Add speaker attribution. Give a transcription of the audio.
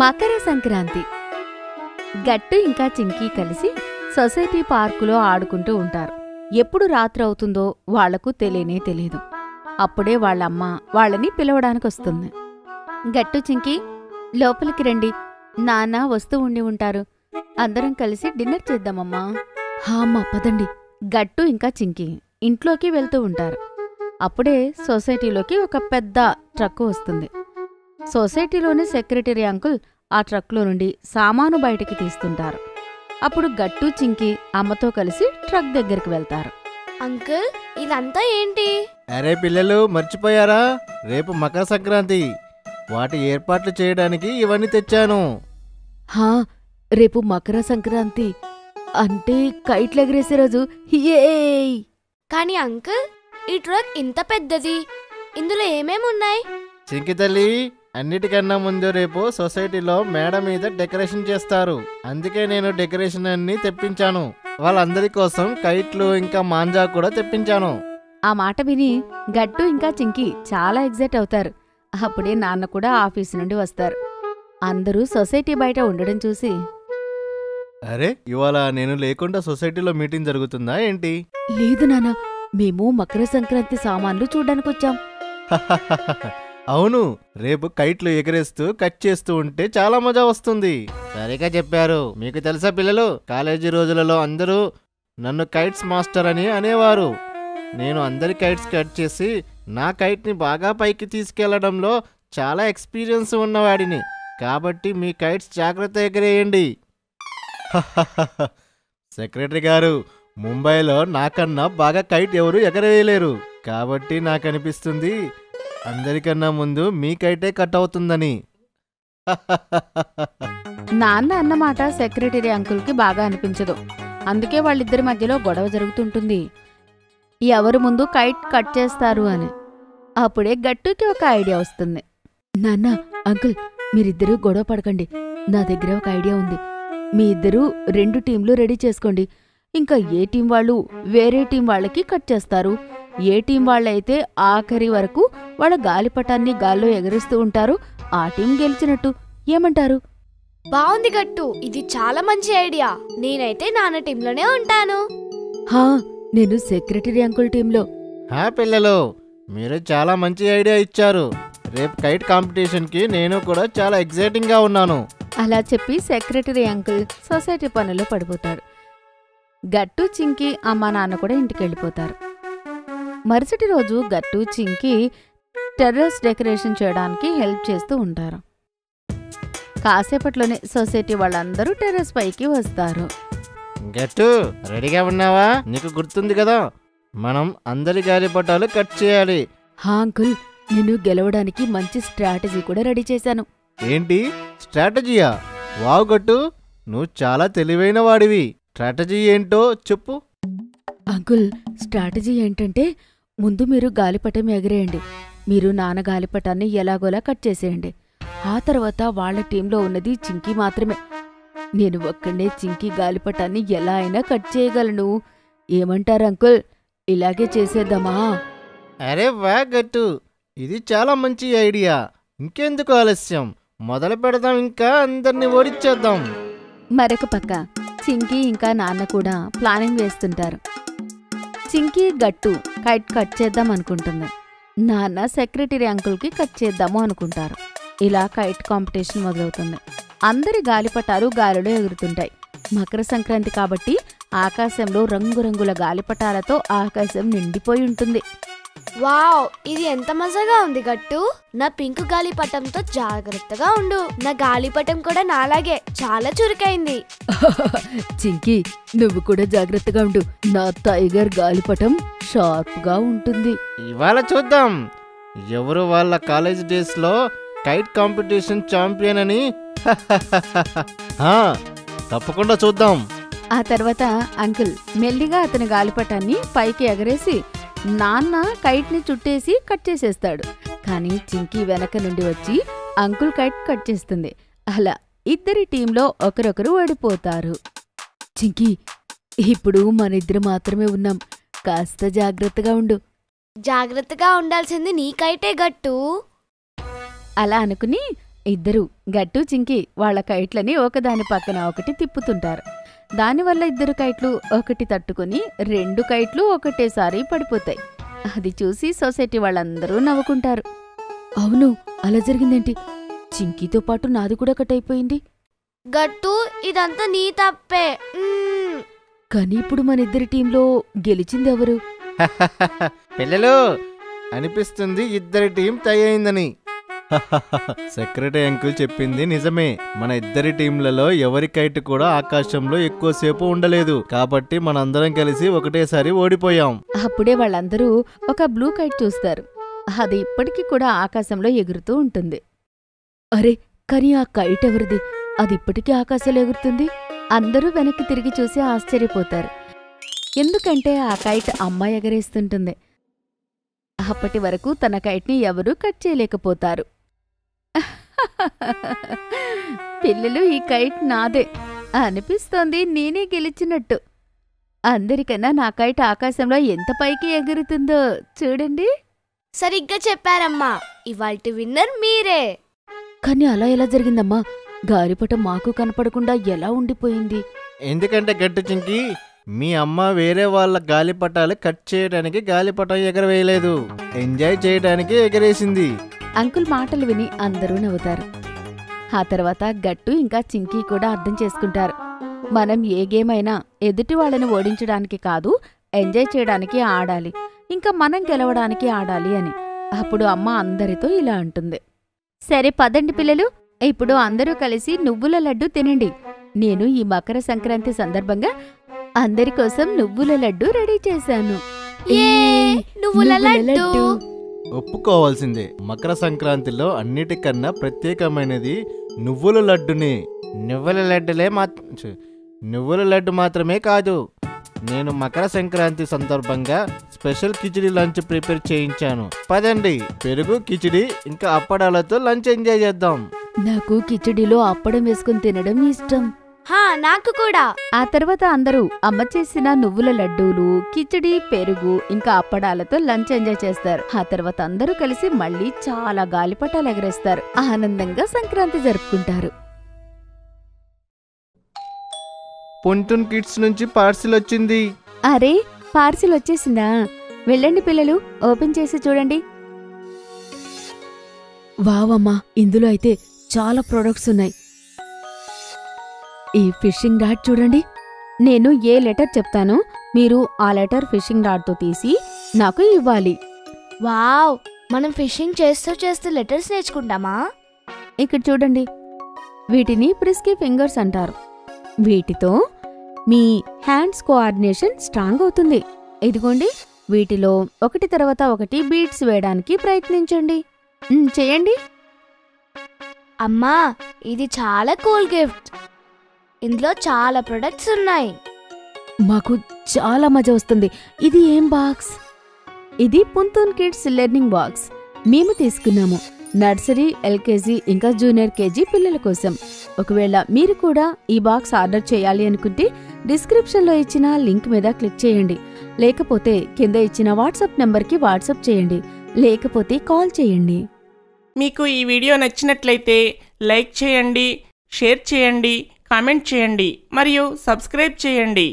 Speaker 1: మకర సంక్రాంతి. గట్టు ఇంకా చింకీ కలిసి సొసైటీ పార్కులో ఆడుకుంటూ ఉంటారు. ఎప్పుడు రాత్రి అవుతుందో వాళ్లకు తెలియనే తెలీదు. అప్పుడే వాళ్ళమ్మ వాళ్ళని పిలవడానికొస్తుంది. గట్టు చింకీ, లోపలికి రండి, నాన్న వస్తూ ఉండి ఉంటారు. అందరం కలిసి డిన్నర్ చేద్దామమ్మా. అమ్మా పదండి. గట్టు ఇంకా చింకీ ఇంట్లోకి వెళ్తూ ఉంటారు. అప్పుడే సొసైటీలోకి ఒక పెద్ద ట్రక్కు వస్తుంది. సొసైటీలోని సెక్రటరీ అంకుల్ ఆ ట్రక్లో నుండి సామాను బయటికి తీస్తుంటారు. అప్పుడు గట్టు చింకీ అమ్మతో కలిసి ట్రక్ దగ్గరికి వెళ్తారు.
Speaker 2: అంకుల్, ఇదంతా ఏంటి?
Speaker 3: అరే పిల్లలు, మర్చిపోయారా? రేపు మకర సంక్రాంతి. వాటి ఏర్పాట్లు చేయడానికి ఇవన్నీ తెచ్చాను.
Speaker 1: హా, రేపు మకర సంక్రాంతి అంటే కైట్లెగరేసే రోజు. హియేయ్!
Speaker 2: కానీ అంకుల్, ఈ ట్రక్ ఇంత పెద్దది, ఇందులో ఏమేమున్నాయి?
Speaker 3: చింకి తల్లి, అన్నిటికన్నా ముందు రేపు సొసైటీలో మేడ మీద డెకరేషన్ చేస్తారు. అందుకే నేను డెకరేషన్ అన్ని తెప్పించాను. వాళ్ళందరి కోసం కైట్లు ఇంకా మాంజా కూడా తెప్పించాను.
Speaker 1: ఆ మాట విని గట్టు ఇంకా చింకీ చాలా ఎగ్జైట్ అవుతారు. అప్పుడే నాన్న కూడా ఆఫీసు నుండి వస్తారు. అందరూ సొసైటీ బయట ఉండడం చూసి,
Speaker 3: అరే, ఇవాళ నేను లేకుండా సొసైటీలో మీటింగ్ జరుగుతుందా ఏంటి?
Speaker 1: లేదు నాన్న, మేము మకర సంక్రాంతి సామాన్లు చూడ్డానికొచ్చాం.
Speaker 3: అవును, రేపు కైట్లు ఎగరేస్తూ కట్ చేస్తూ ఉంటే చాలా మజా వస్తుంది. సరిగా చెప్పారు. మీకు తెలుసా పిల్లలు, కాలేజీ రోజులలో అందరూ నన్ను కైట్స్ మాస్టర్ అని అనేవారు. నేను అందరి కైట్స్ కట్ చేసి నా కైట్ని బాగా పైకి తీసుకెళ్లడంలో చాలా ఎక్స్పీరియన్స్ ఉన్నవాడిని. కాబట్టి మీ కైట్స్ జాగ్రత్త ఎగరేయండి. సెక్రటరీ గారు, ముంబైలో నాకన్నా బాగా కైట్ ఎవరు ఎగరేయలేరు. కాబట్టి నాకు అనిపిస్తుంది అందరికన్నా ముందు మీ కైటే కట్ అవుతుందని.
Speaker 1: నాన్న అన్నమాట సెక్రటరీ అంకుల్కి బాగా అనిపించదు. అందుకే వాళ్ళిద్దరి మధ్యలో గొడవ జరుగుతుంటుంది, ఎవరు ముందు కైట్ కట్ చేస్తారు అని. అప్పుడే గట్టుకి ఒక ఐడియా వస్తుంది. నాన్న, అంకుల్, మీరిద్దరూ గొడవ పడకండి. నా దగ్గర ఒక ఐడియా ఉంది. మీ ఇద్దరూ 2 టీంలు రెడీ చేసుకోండి. ఇంకా ఏ టీం వాళ్ళు వేరే టీం వాళ్ళకి కట్ చేస్తారు. ఏ టీం వాళ్ళైతే ఆఖరి వరకు వాళ్ళ గాలిపటాన్ని గాల్లో ఎగరేస్తూ ఉంటారో ఆ టీం గెలిచినట్టు. ఏమంటారు?
Speaker 2: బావుంది గట్టు, ఇది చాలా మంచి ఐడియా. నేనైతే నాన్న టీంలోనే ఉంటాను.
Speaker 1: హా, నేను సెక్రటరీ అంకుల్ టీంలో.
Speaker 3: హా పిల్లలు, మీరు చాలా మంచి ఐడియా ఇచ్చారు. రేపు కైట్ కాంపిటీషన్కి నేను కూడా చాలా ఎక్సైటింగ్గా ఉన్నాను.
Speaker 1: అలా చెప్పి సెక్రటరీ అంకుల్ సొసైటీ పనుల్లో పడిపోతాడు. గట్టు చింకీ అమ్మా నాన్న కూడా ఇంటికెళ్ళిపోతారు. మరుసటి రోజు గట్టు చింకీ టెర్రస్ డెకరేషన్ చేయడానికి హెల్ప్ చేస్తూ ఉంటారు. కాసేపట్లోనే సొసైటీ వాళ్ళందరూ టెర్రస్ పైకి వస్తారు.
Speaker 3: గట్టు, రెడీగా ఉన్నావా? నీకు గుర్తుంది కదా, మనం అందరి గాలిపటాలు కట్ చేయాలి.
Speaker 1: హా అంకుల్, నేను గెలవడానికి మంచి స్ట్రాటజీ కూడా రెడీ చేశాను.
Speaker 3: ఏంటి స్ట్రాటజీయా? వావ్ గట్టు, నువ్వు చాలా తెలివైన వాడివి. స్ట్రాటజీ ఏంటో చెప్పు.
Speaker 1: అంకుల్, స్ట్రాటజీ ఏంటంటే, ముందు మీరు గాలిపటం ఎగరేయండి. మీరు నాన్న గాలిపటాన్ని ఎలాగోలా కట్ చేసేయండి. ఆ తర్వాత వాళ్ల టీంలో ఉన్నది చింకీ మాత్రమే. నేను ఒక్కడే చింకీ గాలిపటాన్ని ఎలా అయినా కట్ చేయగలను. ఏమంటారు అంకుల్? ఇలాగే చేసేద్దామా?
Speaker 3: అరే వా గట్టు, ఇది చాలా మంచి ఐడియా. ఇంకెందుకు ఆలస్యం, మొదలు పెడదాం. ఇంకా అందరినీ ఓడిచ్చేద్దాం.
Speaker 1: మరొక పక్క చింకీ ఇంకా నాన్న కూడా ప్లానింగ్ వేస్తుంటారు. చింకీ గట్టు కైట్ కట్ చేద్దాం అనుకుంటుంది. నాన్న సెక్రటరీ అంకుల్కి కట్ చేద్దాము అనుకుంటారు. ఇలా కైట్ కాంపిటీషన్ మొదలవుతుంది. అందరి గాలిపటాలు గాలిలో ఎగురుతుంటాయి. మకర సంక్రాంతి కాబట్టి ఆకాశంలో రంగురంగుల గాలిపటాలతో ఆకాశం నిండిపోయి ఉంటుంది.
Speaker 2: వావ్, ఇది ఎంత మజాగా ఉంది గట్టు. నా పింక్ గాలిపటంతో జాగ్రత్తగా ఉండు. నా గాలిపటం కూడా నాలాగే చాలా చురుకైంది.
Speaker 1: చింకీ, నువ్వు కూడా జాగ్రత్తగా ఉండు. నా టైగర్ గాలిపటం షార్ప్ గా ఉంటుంది.
Speaker 3: ఇవాళ చూద్దాం ఎవరు వాళ్ళ కాలేజ్ డేస్ లో కైట్ కాంపిటీషన్ ఛాంపియన్ అని. తప్పకుండా చూద్దాం.
Speaker 1: ఆ తర్వాత అంకుల్ మెల్లిగా అతని గాలిపటాన్ని పైకి ఎగరేసి నాన్న కైట్ని చుట్టేసి కట్ చేసేస్తాడు. కానీ చింకీ వెనక నుండి వచ్చి అంకుల్ కైట్ కట్ చేస్తుంది. అలా ఇద్దరి టీంలో ఒకరొకరు ఓడిపోతారు. చింకీ, ఇప్పుడు మనిద్దరు మాత్రమే ఉన్నాం. కాస్త జాగ్రత్తగా ఉండు.
Speaker 2: జాగ్రత్తగా ఉండాల్సింది నీకైతే గట్టు.
Speaker 1: అలా అనుకుని ఇద్దరు గట్టు చింకి వాళ్ళ కైట్లని ఒకదాని పక్కన ఒకటి తిప్పుతుంటారు. దానివల్ల ఇద్దరు కైట్లు ఒకటి తట్టుకుని 2 కైట్లు ఒకటేసారి పడిపోతాయి. అది చూసి సొసైటీ వాళ్ళందరూ నవ్వుకుంటారు. అవును, అలా జరిగిందేంటి? చింకీతో పాటు నాది కూడా కట్టయిపోయింది.
Speaker 2: గట్టు ఇదంతా నీ తప్పే.
Speaker 1: కానీ ఇప్పుడు మన ఇద్దరి టీంలో గెలిచింది ఎవరు?
Speaker 3: పిల్లలు, అనిపిస్తుంది ఇద్దరి టీం టై అయిందని. సెక్రటరీ అంకుల్ చెప్పింది నిజమే. మన ఇద్దరి టీంలలో ఎవరి కైట్ కూడా ఆకాశంలో ఎక్కువసేపు ఉండలేదు. కాబట్టి మనందరం కలిసి ఒకటేసారి ఓడిపోయాం.
Speaker 1: అప్పుడే వాళ్ళందరూ ఒక బ్లూ కైట్ చూస్తారు. అది ఇప్పటికీ కూడా ఆకాశంలో ఎగురుతూ ఉంటుంది. అరే, కానీ ఆ కైట్ ఎవరిది? అది ఇప్పటికీ ఆకాశంలో ఎగురుతుంది. అందరూ వెనక్కి తిరిగి చూసి ఆశ్చర్యపోతారు. ఎందుకంటే ఆ కైట్ అమ్మ ఎగరేస్తుంటుంది. అప్పటి వరకు తన కైట్ని ఎవరూ కట్ చేయలేకపోతారు. పిల్లలు, ఈ కైట్ నాదే. అనిపిస్తోంది నేనే గెలిచినట్టు. అందరికన్నా నా కైట్ ఆకాశంలో ఎంత పైకి ఎగురుతుందో చూడండి.
Speaker 2: సరిగ్గా చెప్పారమ్మా, ఇవాల్టి విన్నర్ మీరే.
Speaker 1: కానీ అలా ఎలా జరిగిందమ్మా? గాలిపటం మాకు కనపడకుండా ఎలా ఉండిపోయింది?
Speaker 3: ఎందుకంటే గట్టు చింకి, మీ అమ్మ వేరే వాళ్ళ గాలిపటాలు కట్ చేయడానికి గాలిపటం ఎగరవేయలేదు, ఎంజాయ్ చేయడానికి ఎగరేసింది.
Speaker 1: అంకుల్ మాటలు విని అందరూ నవ్వుతారు. ఆ తర్వాత గట్టు ఇంకా చింకీ కూడా అర్థం చేసుకుంటారు. మనం ఏ గేమ్ అయినా ఎదుటి వాళ్ళని ఓడించడానికి కాదు, ఎంజాయ్ చేయడానికి ఆడాలి, ఇంకా మనం గెలవడానికి ఆడాలి అని. అప్పుడు అమ్మ అందరితో ఇలా అంటుంది. సరే పదండి పిల్లలు, ఇప్పుడు అందరూ కలిసి నువ్వుల లడ్డు తినండి. నేను ఈ మకర సంక్రాంతి సందర్భంగా అందరి కోసం నువ్వుల లడ్డు రెడీ చేశాను.
Speaker 2: నువ్వుల లడ్డు.
Speaker 3: ఒప్పుకోవాల్సిందే, మకర సంక్రాంతిలో అన్నిటికన్నా ప్రత్యేకమైనది నువ్వుల లడ్డునే. నువ్వుల లడ్డు మాత్రమే కాదు, నేను మకర సంక్రాంతి సందర్భంగా స్పెషల్ కిచిడి లంచ్ ప్రిపేర్ చేయించాను. పదండి, పెరుగు, కిచిడి ఇంకా అప్పడాలతో లంచ్ ఎంజాయ్ చేద్దాం.
Speaker 1: నాకు కిచిడిలో అప్పడం వేసుకుని తినడం ఇష్టం.
Speaker 2: నాకు కూడా.
Speaker 1: ఆ తర్వాత అందరూ అమ్మ చేసిన నువ్వుల లడ్డూలు, కిచిడి, పెరుగు ఇంకా అప్పడాలతో లంచ్ ఎంజాయ్ చేస్తారు. ఆ తర్వాత అందరూ కలిసి మళ్ళీ చాలా గాలిపటాలు ఎగరేస్తారు. ఆనందంగా సంక్రాంతి జరుపుకుంటారు.
Speaker 3: పొంటూన్ కిడ్స్ నుంచి పార్సిల్ వచ్చింది.
Speaker 1: అరే, పార్సిల్ వచ్చేసిందా? వెళ్ళండి పిల్లలు, ఓపెన్ చేసి చూడండి. వావమ్మా, ఇందులో అయితే చాలా ప్రొడక్ట్స్ ఉన్నాయి. ఈ ఫిషింగ్ రాడ్ చూడండి. నేను ఏ లెటర్ చెప్తానో మీరు ఆ లెటర్ ఫిషింగ్ రాడ్తో తీసి నాకు ఇవ్వాలి.
Speaker 2: వావ్, మనం ఫిషింగ్ చేస్తూ లెటర్స్ నేర్చుకుంటామా?
Speaker 1: ఇక్కడ చూడండి, వీటిని ప్రిస్కీ ఫింగర్స్ అంటారు. వీటితో మీ హ్యాండ్స్ కోఆర్డినేషన్ స్ట్రాంగ్ అవుతుంది. ఇదిగోండి, వీటిలో ఒకటి తర్వాత ఒకటి బీట్స్ వేయడానికి ప్రయత్నించండి. చేయండి.
Speaker 2: అమ్మా, ఇది చాలా కూల్ గిఫ్ట్. ఇందులో చాలా ప్రొడక్ట్స్ ఉన్నాయి.
Speaker 1: మాకు చాలా మజా వస్తుంది. ఇది ఏం బాక్స్? ఇది పుంతూన్ కిడ్స్ లెర్నింగ్ బాక్స్. మేము తీసుకున్నాము నర్సరీ, ఎల్కేజీ ఇంకా జూనియర్ కేజీ పిల్లల కోసం. ఒకవేళ మీరు కూడా ఈ బాక్స్ ఆర్డర్ చేయాలి అనుకుంటే డిస్క్రిప్షన్లో ఇచ్చిన లింక్ మీద క్లిక్ చేయండి. లేకపోతే కింద ఇచ్చిన వాట్సాప్ నెంబర్కి వాట్సాప్ చేయండి. లేకపోతే కాల్ చేయండి.
Speaker 4: మీకు ఈ వీడియో నచ్చినట్లయితే లైక్ చేయండి, షేర్ చేయండి, కామెంట్ చేయండి మరియు సబ్స్క్రైబ్ చేయండి.